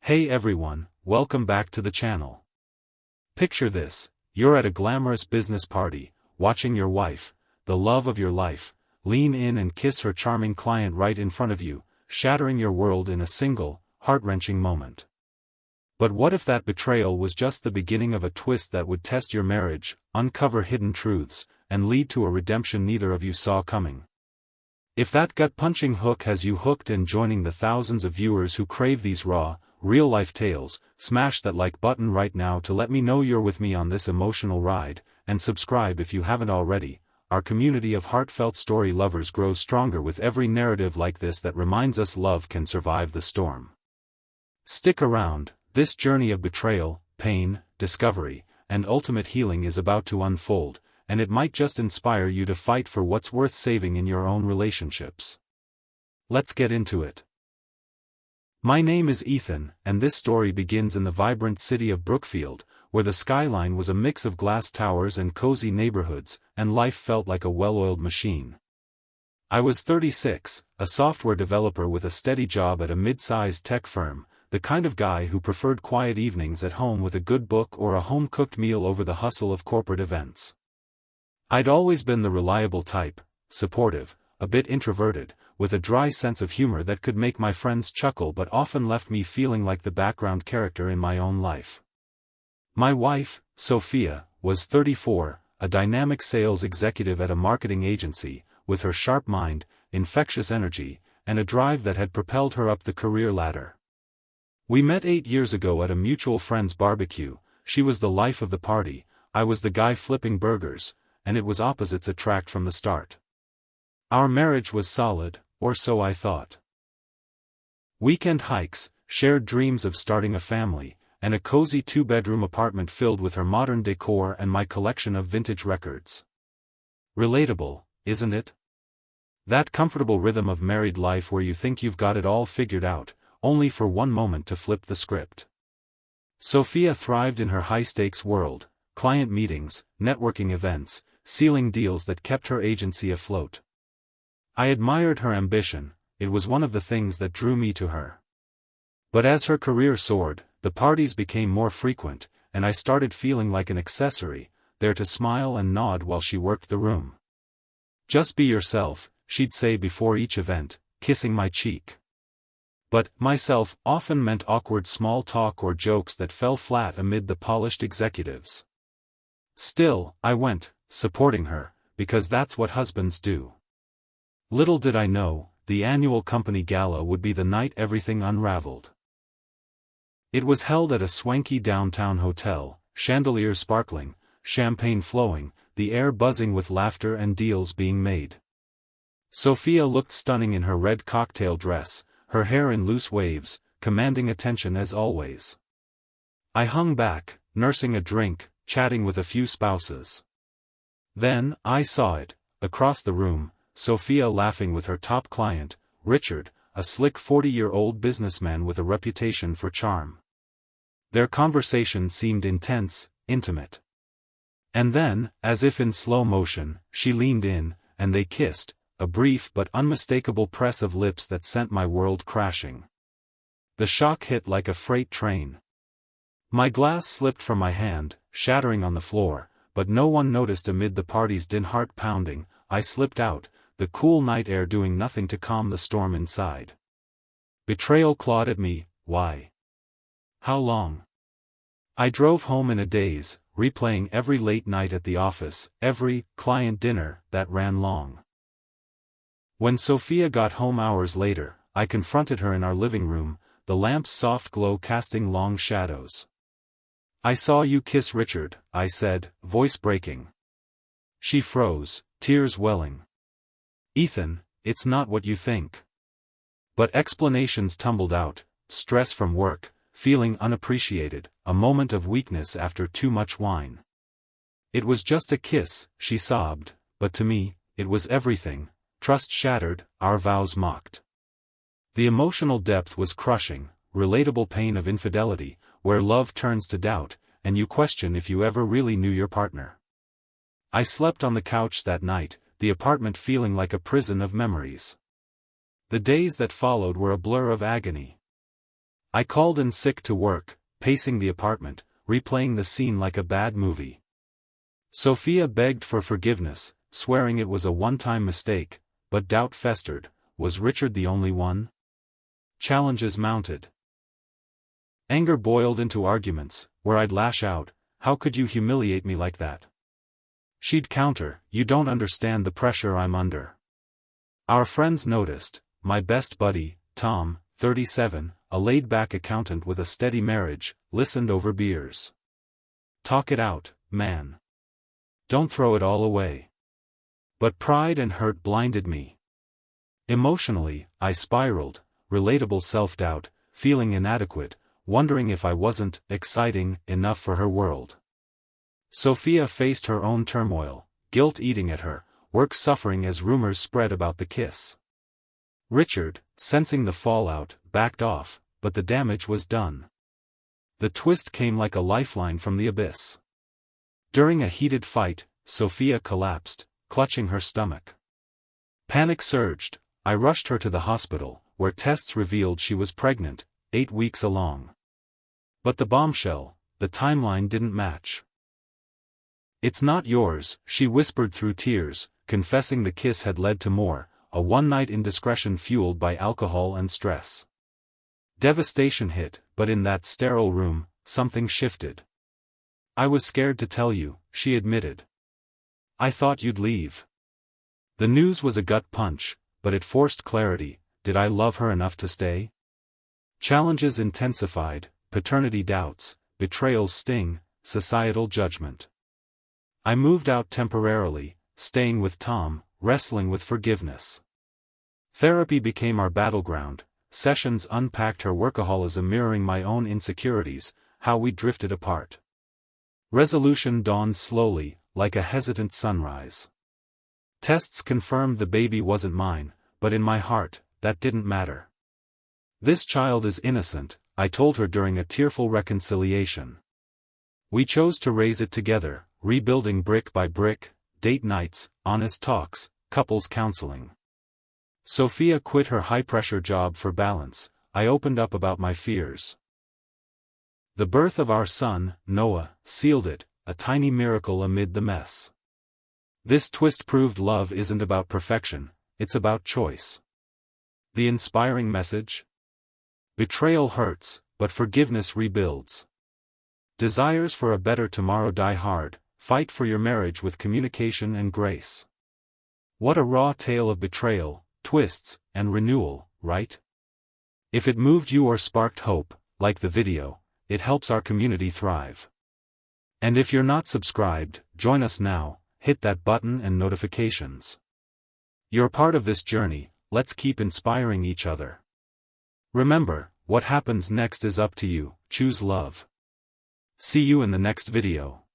Hey everyone, welcome back to the channel. Picture this, you're at a glamorous business party, watching your wife, the love of your life, lean in and kiss her charming client right in front of you, shattering your world in a single, heart-wrenching moment. But what if that betrayal was just the beginning of a twist that would test your marriage, uncover hidden truths, and lead to a redemption neither of you saw coming? If that gut-punching hook has you hooked and joining the thousands of viewers who crave these raw, real-life tales, smash that like button right now to let me know you're with me on this emotional ride, and subscribe if you haven't already. Our community of heartfelt story lovers grows stronger with every narrative like this that reminds us love can survive the storm. Stick around, this journey of betrayal, pain, discovery, and ultimate healing is about to unfold, and it might just inspire you to fight for what's worth saving in your own relationships. Let's get into it. My name is Ethan, and this story begins in the vibrant city of Brookfield, where the skyline was a mix of glass towers and cozy neighborhoods, and life felt like a well-oiled machine. I was 36, a software developer with a steady job at a mid-sized tech firm, the kind of guy who preferred quiet evenings at home with a good book or a home-cooked meal over the hustle of corporate events. I'd always been the reliable type, supportive, a bit introverted, with a dry sense of humor that could make my friends chuckle but often left me feeling like the background character in my own life. My wife, Sophia, was 34, a dynamic sales executive at a marketing agency, with her sharp mind, infectious energy, and a drive that had propelled her up the career ladder. We met 8 years ago at a mutual friend's barbecue. She was the life of the party, I was the guy flipping burgers, and it was opposites attract from the start. Our marriage was solid, or so I thought. Weekend hikes, shared dreams of starting a family, and a cozy 2-bedroom apartment filled with her modern decor and my collection of vintage records. Relatable, isn't it? That comfortable rhythm of married life where you think you've got it all figured out, only for one moment to flip the script. Sophia thrived in her high-stakes world, client meetings, networking events, sealing deals that kept her agency afloat. I admired her ambition, it was one of the things that drew me to her. But as her career soared, the parties became more frequent, and I started feeling like an accessory, there to smile and nod while she worked the room. "Just be yourself," she'd say before each event, kissing my cheek. But myself often meant awkward small talk or jokes that fell flat amid the polished executives. Still, I went, supporting her, because that's what husbands do. Little did I know, the annual company gala would be the night everything unraveled. It was held at a swanky downtown hotel, chandeliers sparkling, champagne flowing, the air buzzing with laughter and deals being made. Sophia looked stunning in her red cocktail dress, her hair in loose waves, commanding attention as always. I hung back, nursing a drink, chatting with a few spouses. Then, I saw it, across the room, Sophia laughing with her top client, Richard, a slick 40-year-old businessman with a reputation for charm. Their conversation seemed intense, intimate. And then, as if in slow motion, she leaned in, and they kissed, a brief but unmistakable press of lips that sent my world crashing. The shock hit like a freight train. My glass slipped from my hand, shattering on the floor, but no one noticed amid the party's din heart pounding. I slipped out, the cool night air doing nothing to calm the storm inside. Betrayal clawed at me. Why? How long? I drove home in a daze, replaying every late night at the office, every client dinner that ran long. When Sophia got home hours later, I confronted her in our living room, the lamp's soft glow casting long shadows. "I saw you kiss Richard," I said, voice breaking. She froze, tears welling. "Ethan, it's not what you think." But explanations tumbled out, stress from work, feeling unappreciated, a moment of weakness after too much wine. "It was just a kiss," she sobbed, "but to me, it was everything, trust shattered, our vows mocked." The emotional depth was crushing, relatable pain of infidelity, where love turns to doubt, and you question if you ever really knew your partner. I slept on the couch that night, the apartment feeling like a prison of memories. The days that followed were a blur of agony. I called in sick to work, pacing the apartment, replaying the scene like a bad movie. Sophia begged for forgiveness, swearing it was a one-time mistake, but doubt festered. Was Richard the only one? Challenges mounted. Anger boiled into arguments, where I'd lash out, "How could you humiliate me like that?" She'd counter, "You don't understand the pressure I'm under." Our friends noticed. My best buddy, Tom, 37, a laid-back accountant with a steady marriage, listened over beers. "Talk it out, man. Don't throw it all away." But pride and hurt blinded me. Emotionally, I spiraled, relatable self-doubt, feeling inadequate, wondering if I wasn't exciting enough for her world. Sophia faced her own turmoil, guilt eating at her, work suffering as rumors spread about the kiss. Richard, sensing the fallout, backed off, but the damage was done. The twist came like a lifeline from the abyss. During a heated fight, Sophia collapsed, clutching her stomach. Panic surged. I rushed her to the hospital, where tests revealed she was pregnant, 8 weeks along. But the bombshell, the timeline didn't match. "It's not yours," she whispered through tears, confessing the kiss had led to more, a one-night indiscretion fueled by alcohol and stress. Devastation hit, but in that sterile room, something shifted. "I was scared to tell you," she admitted. "I thought you'd leave." The news was a gut punch, but it forced clarity. Did I love her enough to stay? Challenges intensified, paternity doubts, betrayal's sting, societal judgment. I moved out temporarily, staying with Tom, wrestling with forgiveness. Therapy became our battleground. Sessions unpacked her workaholism, mirroring my own insecurities, how we drifted apart. Resolution dawned slowly, like a hesitant sunrise. Tests confirmed the baby wasn't mine, but in my heart, that didn't matter. "This child is innocent," I told her during a tearful reconciliation. We chose to raise it together, rebuilding brick by brick, date nights, honest talks, couples counseling. Sophia quit her high-pressure job for balance. I opened up about my fears. The birth of our son, Noah, sealed it, a tiny miracle amid the mess. This twist proved love isn't about perfection, it's about choice. The inspiring message? Betrayal hurts, but forgiveness rebuilds. Desires for a better tomorrow die hard. Fight for your marriage with communication and grace. What a raw tale of betrayal, twists, and renewal, right? If it moved you or sparked hope, like the video, it helps our community thrive. And if you're not subscribed, join us now, hit that button and notifications. You're part of this journey, let's keep inspiring each other. Remember, what happens next is up to you, choose love. See you in the next video.